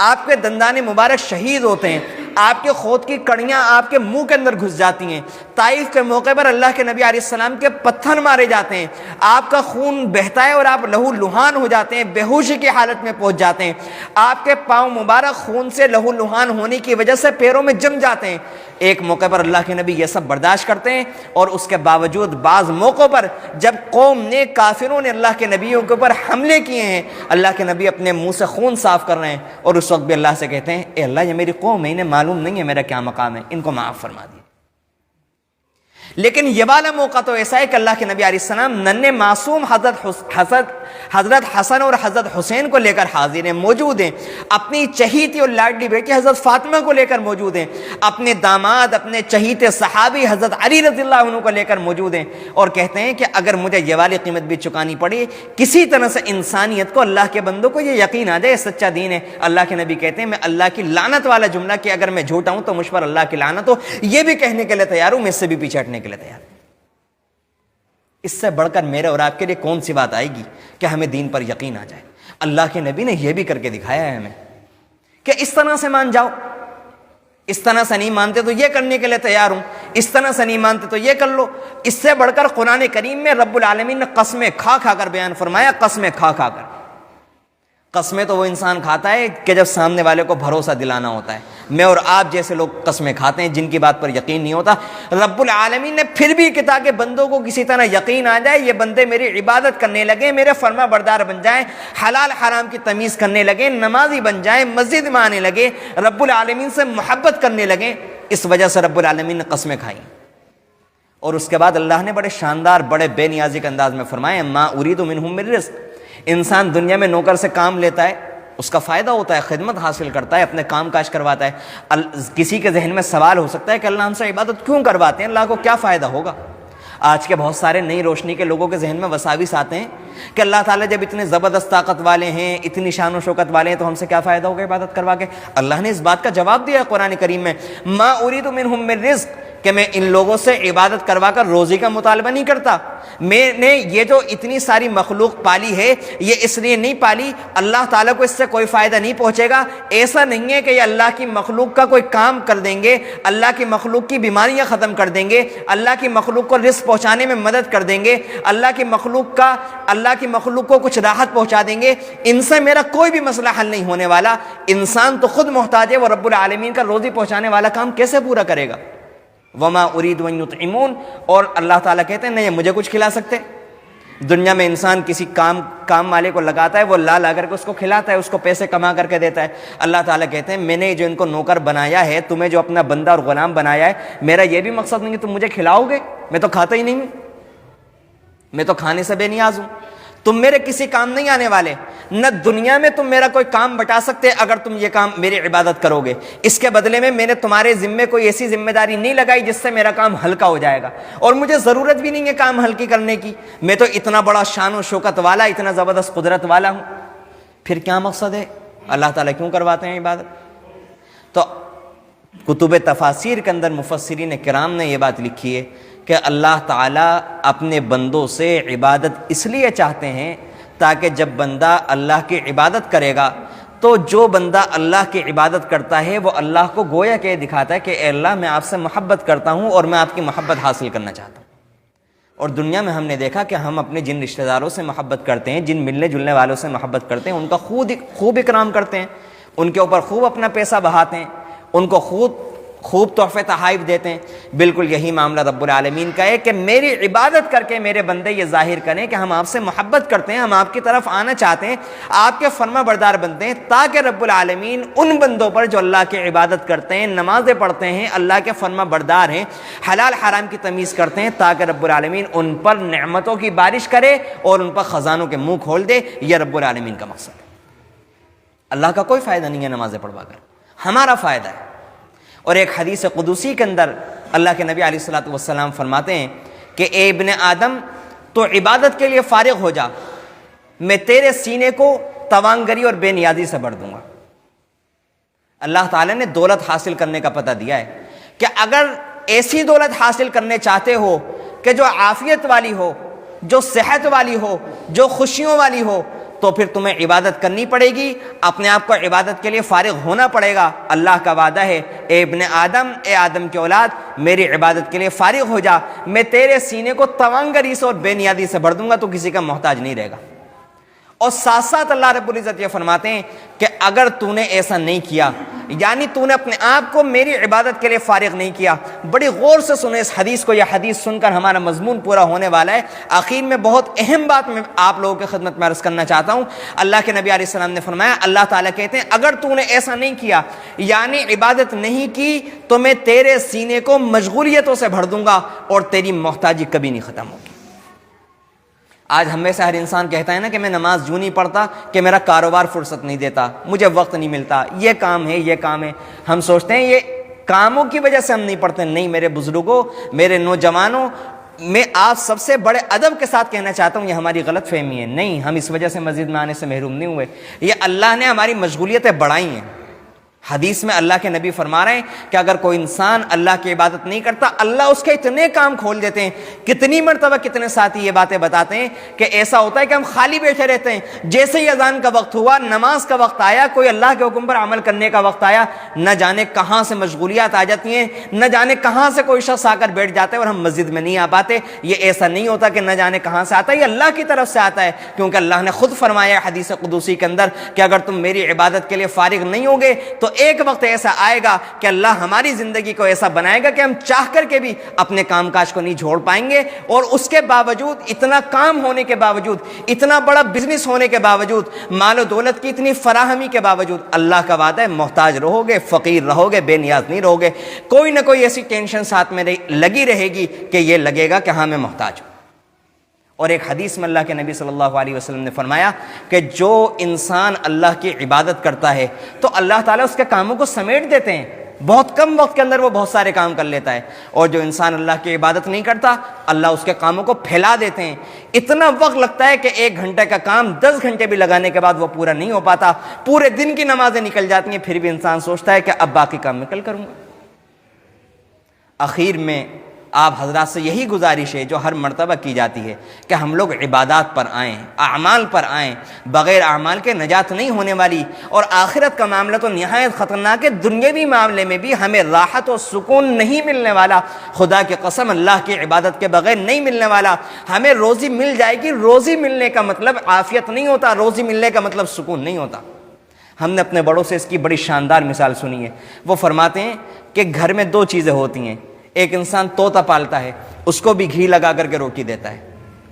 آپ کے دندان مبارک شہید ہوتے ہیں، آپ کے خود کی کڑیاں آپ کے منہ کے اندر گھس جاتی ہیں. طائف کے موقع پر اللہ کے نبی علیہ السلام کے پتھر مارے جاتے ہیں، آپ کا خون بہتا ہے اور آپ لہو لہان ہو جاتے ہیں، بے ہوشی کی حالت میں پہنچ جاتے ہیں، آپ کے پاؤں مبارک خون سے لہو لہان ہونے کی وجہ سے پیروں میں جم جاتے ہیں. ایک موقع پر اللہ کے نبی یہ سب برداشت کرتے ہیں، اور اس کے باوجود بعض موقعوں پر جب قوم نے کافروں نے اللہ کے نبیوں کے اوپر حملے کیے ہیں، اللہ کے نبی اپنے منہ سے خون صاف کر رہے ہیں اور اس وقت بھی اللہ سے کہتے ہیں اے اللہ یہ میری قوم ہے، انہیں معلوم نہیں ہے میرا کیا مقام ہے، ان کو معاف فرما دیے. لیکن یہ والا موقع تو ایسا ہے کہ اللہ کے نبی علیہ السلام ننھے معصوم حضرت حسن اور حضرت حسین کو لے کر حاضر ہیں، موجود ہیں، اپنی چہیتی اور لاڈلی بیٹی حضرت فاطمہ کو لے کر موجود ہیں، اپنے داماد اپنے چہیتے صحابی حضرت علی رضی اللہ عنہ کو لے کر موجود ہیں، اور کہتے ہیں کہ اگر مجھے یہ والی قیمت بھی چکانی پڑی، کسی طرح سے انسانیت کو، اللہ کے بندوں کو یہ یقین آ جائے سچا دین ہے۔ اللہ کے نبی کہتے ہیں میں اللہ کی لعنت والا جملہ کہ اگر میں جھوٹا ہوں تو مجھ پر اللہ کی لعنت ہو، یہ بھی کہنے کے لیے تیار ہوں، میں اس سے بھی پیچھے ہٹنے کے لیے تیار ہوں۔ اس سے بڑھ کر میرے اور آپ کے لیے کون سی بات آئے گی کہ ہمیں دین پر یقین آ جائے؟ اللہ کے نبی نے یہ بھی کر کے دکھایا ہے ہمیں کہ اس طرح سے مان جاؤ، اس طرح سے نہیں مانتے تو یہ کرنے کے لیے تیار ہوں، اس طرح سے نہیں مانتے تو یہ کر لو۔ اس سے بڑھ کر قرآن کریم میں رب العالمین نے قسمیں کھا کھا کر بیان فرمایا، قسمیں کھا کھا کر۔ قسمیں تو وہ انسان کھاتا ہے کہ جب سامنے والے کو بھروسہ دلانا ہوتا ہے۔ میں اور آپ جیسے لوگ قسمیں کھاتے ہیں جن کی بات پر یقین نہیں ہوتا۔ رب العالمین نے پھر بھی کہا کہ بندوں کو کسی طرح یقین آ جائے، یہ بندے میری عبادت کرنے لگے، میرے فرما بردار بن جائیں، حلال حرام کی تمیز کرنے لگے، نمازی بن جائیں، مسجد میں آنے لگے، رب العالمین سے محبت کرنے لگے، اس وجہ سے رب العالمین نے قسمیں کھائیں۔ اور اس کے بعد اللہ نے بڑے شاندار بڑے بے نیازی کے انداز میں فرمایا ما اريد منهم من رزق۔ انسان دنیا میں نوکر سے کام لیتا ہے، اس کا فائدہ ہوتا ہے، خدمت حاصل کرتا ہے، اپنے کام کاج کرواتا ہے۔ کسی کے ذہن میں سوال ہو سکتا ہے کہ اللہ ہم سے عبادت کیوں کرواتے ہیں، اللہ کو کیا فائدہ ہوگا؟ آج کے بہت سارے نئی روشنی کے لوگوں کے ذہن میں وساوس آتے ہیں کہ اللہ تعالیٰ جب اتنے زبردست طاقت والے ہیں، اتنی شان و شوکت والے ہیں، تو ہم سے کیا فائدہ ہوگا عبادت کروا کے؟ اللہ نے اس بات کا جواب دیا ہے قرآن کریم میں، ما اريد منهم من رزق، کہ میں ان لوگوں سے عبادت کروا کر روزی کا مطالبہ نہیں کرتا۔ میں نے یہ جو اتنی ساری مخلوق پالی ہے یہ اس لیے نہیں پالی، اللہ تعالیٰ کو اس سے کوئی فائدہ نہیں پہنچے گا۔ ایسا نہیں ہے کہ یہ اللہ کی مخلوق کا کوئی کام کر دیں گے، اللہ کی مخلوق کی بیماریاں ختم کر دیں گے، اللہ کی مخلوق کو رزق پہنچانے میں مدد کر دیں گے، اللہ کی مخلوق کو کچھ راحت پہنچا دیں گے۔ ان سے میرا کوئی بھی مسئلہ حل نہیں ہونے والا۔ انسان تو خود محتاج ہے، وہ رب العالمین کا روزی پہنچانے والا کام کیسے پورا کرے گا؟ وما اريد ان يطعمون، اور اللہ تعالیٰ کہتے ہیں نہیں مجھے کچھ کھلا سکتے۔ دنیا میں انسان کسی کام والے کو لگاتا ہے، وہ لا کر کے اس کو کھلاتا ہے، اس کو پیسے کما کر کے دیتا ہے۔ اللہ تعالیٰ کہتے ہیں میں نے جو ان کو نوکر بنایا ہے، تمہیں جو اپنا بندہ اور غلام بنایا ہے، میرا یہ بھی مقصد نہیں کہ تم مجھے کھلاؤ گے، میں تو کھاتا ہی نہیں ہوں، میں تو کھانے سے بے نیاز ہوں، تم میرے کسی کام نہیں آنے والے، نہ دنیا میں تم میرا کوئی کام بٹا سکتے اگر تم یہ کام میری عبادت کرو گے۔ اس کے بدلے میں نے تمہارے ذمے کوئی ایسی ذمہ داری نہیں لگائی جس سے میرا کام ہلکا ہو جائے گا، اور مجھے ضرورت بھی نہیں ہے کام ہلکی کرنے کی، میں تو اتنا بڑا شان و شوکت والا، اتنا زبردست قدرت والا ہوں۔ پھر کیا مقصد ہے؟ اللہ تعالیٰ کیوں کرواتے ہیں عبادت؟ تو کتب تفاسیر کے اندر مفسرین کرام نے یہ بات لکھی ہے کہ اللہ تعالیٰ اپنے بندوں سے عبادت اس لیے چاہتے ہیں تاکہ جب بندہ اللہ کی عبادت کرے گا تو جو بندہ اللہ کی عبادت کرتا ہے وہ اللہ کو گویا کہ دکھاتا ہے کہ اے اللہ میں آپ سے محبت کرتا ہوں اور میں آپ کی محبت حاصل کرنا چاہتا ہوں۔ اور دنیا میں ہم نے دیکھا کہ ہم اپنے جن رشتہ داروں سے محبت کرتے ہیں، جن ملنے جلنے والوں سے محبت کرتے ہیں، ان کا خوب اکرام کرتے ہیں، ان کے اوپر خوب اپنا پیسہ بہاتے ہیں، ان کو خوب تحفے تحائف دیتے ہیں۔ بالکل یہی معاملہ رب العالمین کا ہے کہ میری عبادت کر کے میرے بندے یہ ظاہر کریں کہ ہم آپ سے محبت کرتے ہیں، ہم آپ کی طرف آنا چاہتے ہیں، آپ کے فرما بردار بنتے ہیں، تاکہ رب العالمین ان بندوں پر جو اللہ کی عبادت کرتے ہیں، نمازیں پڑھتے ہیں، اللہ کے فرما بردار ہیں، حلال حرام کی تمیز کرتے ہیں، تاکہ رب العالمین ان پر نعمتوں کی بارش کرے اور ان پر خزانوں کے منہ کھول دے۔ یہ رب العالمین کا مقصد ہے۔ اللہ کا کوئی فائدہ نہیں ہے نمازیں پڑھوا کر، ہمارا فائدہ ہے۔ اور ایک حدیث قدسی کے اندر اللہ کے نبی علیہ الصلوۃ والسلام فرماتے ہیں کہ اے ابن آدم تو عبادت کے لیے فارغ ہو جا، میں تیرے سینے کو توانگری اور بے نیازی سے بھر دوں گا۔ اللہ تعالیٰ نے دولت حاصل کرنے کا پتہ دیا ہے کہ اگر ایسی دولت حاصل کرنے چاہتے ہو کہ جو عافیت والی ہو، جو صحت والی ہو، جو خوشیوں والی ہو، تو پھر تمہیں عبادت کرنی پڑے گی، اپنے آپ کو عبادت کے لیے فارغ ہونا پڑے گا۔ اللہ کا وعدہ ہے اے ابن آدم، اے آدم کے اولاد، میری عبادت کے لیے فارغ ہو جا، میں تیرے سینے کو توانگری سے اور بے نیازی سے بھر دوں گا، تو کسی کا محتاج نہیں رہے گا۔ اور ساتھ ساتھ اللہ رب العزت یہ فرماتے ہیں کہ اگر تو نے ایسا نہیں کیا، یعنی تو نے اپنے آپ کو میری عبادت کے لیے فارغ نہیں کیا۔ بڑی غور سے سنیں اس حدیث کو، یہ حدیث سن کر ہمارا مضمون پورا ہونے والا ہے۔ آخر میں بہت اہم بات میں آپ لوگوں کی خدمت میں عرض کرنا چاہتا ہوں۔ اللہ کے نبی علیہ السلام نے فرمایا، اللہ تعالیٰ کہتے ہیں اگر تو نے ایسا نہیں کیا، یعنی عبادت نہیں کی، تو میں تیرے سینے کو مشغولیتوں سے بھر دوں گا اور تیری محتاجی کبھی نہیں ختم ہوگی۔ آج ہم میں سے ہر انسان کہتا ہے نا کہ میں نماز یوں نہیں پڑھتا کہ میرا کاروبار فرصت نہیں دیتا، مجھے وقت نہیں ملتا، یہ کام ہے یہ کام ہے۔ ہم سوچتے ہیں یہ کاموں کی وجہ سے ہم نہیں پڑھتے۔ نہیں میرے بزرگوں، میرے نوجوانوں، میں آپ سب سے بڑے ادب کے ساتھ کہنا چاہتا ہوں، یہ ہماری غلط فہمی ہے۔ نہیں، ہم اس وجہ سے مسجد میں آنے سے محروم نہیں ہوئے، یہ اللہ نے ہماری مشغولیتیں بڑھائی ہیں۔ حدیث میں اللہ کے نبی فرما رہے ہیں کہ اگر کوئی انسان اللہ کی عبادت نہیں کرتا، اللہ اس کے اتنے کام کھول دیتے ہیں۔ کتنی مرتبہ کتنے ساتھی یہ باتیں بتاتے ہیں کہ ایسا ہوتا ہے کہ ہم خالی بیٹھے رہتے ہیں، جیسے ہی اذان کا وقت ہوا، نماز کا وقت آیا، کوئی اللہ کے حکم پر عمل کرنے کا وقت آیا، نہ جانے کہاں سے مشغولیات آ جاتی ہیں، نہ جانے کہاں سے کوئی شخص آ کر بیٹھ جاتا ہے اور ہم مسجد میں نہیں آ پاتے۔ یہ ایسا نہیں ہوتا کہ نہ جانے کہاں سے آتا ہے، یہ اللہ کی طرف سے آتا ہے، کیونکہ اللہ نے خود فرمایا حدیث قدسی کے اندر کہ اگر تم میری عبادت کے لیے فارغ نہیں ہوگے تو ایک وقت ایسا آئے گا کہ اللہ ہماری زندگی کو ایسا بنائے گا کہ ہم چاہ کر کے بھی اپنے کام کاج کو نہیں چھوڑ پائیں گے، اور اس کے باوجود، اتنا کام ہونے کے باوجود، اتنا بڑا بزنس ہونے کے باوجود، مال و دولت کی اتنی فراہمی کے باوجود، اللہ کا وعدہ ہے محتاج رہو گے، فقیر رہو گے، بے نیاز نہیں رہو گے۔ کوئی نہ کوئی ایسی ٹینشن ساتھ میں لگی رہے گی کہ یہ لگے گا کہ ہاں میں محتاج ہوں۔ اور ایک حدیث میں اللہ کے نبی صلی اللہ علیہ وسلم نے فرمایا کہ جو انسان اللہ کی عبادت کرتا ہے تو اللہ تعالیٰ اس کے کاموں کو سمیٹ دیتے ہیں، بہت کم وقت کے اندر وہ بہت سارے کام کر لیتا ہے، اور جو انسان اللہ کی عبادت نہیں کرتا، اللہ اس کے کاموں کو پھیلا دیتے ہیں۔ اتنا وقت لگتا ہے کہ 1 گھنٹے کا کام 10 گھنٹے بھی لگانے کے بعد وہ پورا نہیں ہو پاتا، پورے دن کی نمازیں نکل جاتی ہیں، پھر بھی انسان سوچتا ہے کہ اب باقی کام میں کل کروں گا۔ اخیر میں آپ حضرات سے یہی گزارش ہے جو ہر مرتبہ کی جاتی ہے کہ ہم لوگ عبادات پر آئیں، اعمال پر آئیں۔ بغیر اعمال کے نجات نہیں ہونے والی، اور آخرت کا معاملہ تو نہایت خطرناک ہے۔ دنیاوی معاملے میں بھی ہمیں راحت و سکون نہیں ملنے والا، خدا کی قسم اللہ کی عبادت کے بغیر نہیں ملنے والا۔ ہمیں روزی مل جائے گی، روزی ملنے کا مطلب عافیت نہیں ہوتا، روزی ملنے کا مطلب سکون نہیں ہوتا۔ ہم نے اپنے بڑوں سے اس کی بڑی شاندار مثال سنی ہے۔ وہ فرماتے ہیں کہ گھر میں 2 چیزیں ہوتی ہیں، ایک انسان طوطا پالتا ہے، اس کو بھی گھی لگا کر کے روٹی دیتا ہے،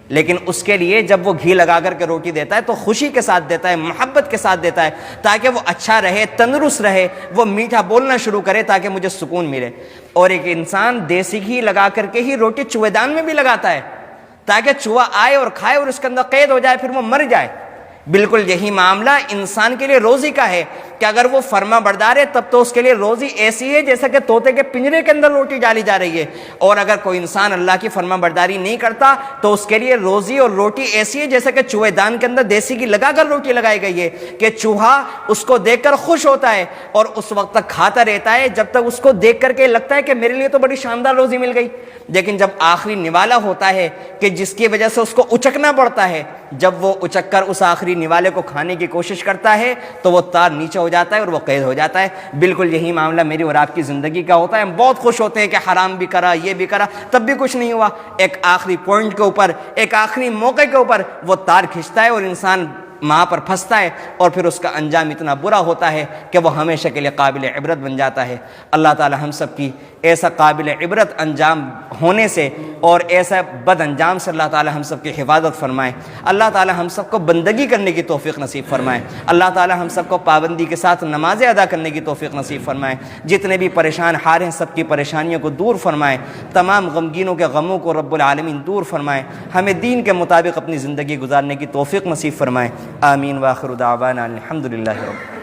لیکن اس کے لیے جب وہ گھی لگا کر کے روٹی دیتا ہے تو خوشی کے ساتھ دیتا ہے، محبت کے ساتھ دیتا ہے، تاکہ وہ اچھا رہے، تندرست رہے، وہ میٹھا بولنا شروع کرے تاکہ مجھے سکون ملے۔ اور ایک انسان دیسی گھی لگا کر کے ہی روٹی چوہے دان میں بھی لگاتا ہے تاکہ چوہا آئے اور کھائے اور اس کے اندر قید ہو جائے، پھر وہ مر جائے۔ بالکل یہی معاملہ انسان کے لیے روزی کا ہے کہ اگر وہ فرما بردار ہے تب تو اس کے لیے روزی ایسی ہے جیسا کہ طوطے کے پنجرے کے اندر روٹی ڈالی جا رہی ہے، اور اگر کوئی انسان اللہ کی فرما برداری نہیں کرتا تو اس کے لیے روزی اور روٹی ایسی ہے جیسا کہ چوہے دان کے اندر دیسی گھی لگا کر روٹی لگائی گئی ہے کہ چوہا اس کو دیکھ کر خوش ہوتا ہے اور اس وقت تک کھاتا رہتا ہے جب تک اس کو دیکھ کر کے لگتا ہے کہ میرے لیے تو بڑی شاندار روزی مل گئی۔ لیکن جب آخری نوالا ہوتا ہے کہ جس کی وجہ سے اس کو اچکنا پڑتا ہے، جب وہ اچک کر اس آخری نوالے کو کھانے کی کوشش کرتا ہے تو وہ تار نیچے ہو جاتا ہے اور وہ قید ہو جاتا ہے۔ بالکل یہی معاملہ میری اور آپ کی زندگی کا ہوتا ہے۔ ہم بہت خوش ہوتے ہیں کہ حرام بھی کرا، یہ بھی کرا، تب بھی کچھ نہیں ہوا۔ ایک آخری پوائنٹ کے اوپر، ایک آخری موقع کے اوپر وہ تار کھنچتا ہے اور انسان وہاں پر پھنستا ہے، اور پھر اس کا انجام اتنا برا ہوتا ہے کہ وہ ہمیشہ کے لیے قابل عبرت بن جاتا ہے۔ اللہ تعالی ہم سب کی ایسا قابل عبرت انجام ہونے سے اور ایسا بد انجام سے اللہ تعالی ہم سب کی حفاظت فرمائے۔ اللہ تعالی ہم سب کو بندگی کرنے کی توفیق نصیب فرمائے۔ اللہ تعالی ہم سب کو پابندی کے ساتھ نمازیں ادا کرنے کی توفیق نصیب فرمائے۔ جتنے بھی پریشان حال ہیں سب کی پریشانیوں کو دور فرمائے، تمام غمگینوں کے غموں کو رب العالمین دور فرمائے، ہمیں دین کے مطابق اپنی زندگی گزارنے کی توفیق نصیب فرمائے۔ آمین۔ وآخر دعوانا الحمدللہ رب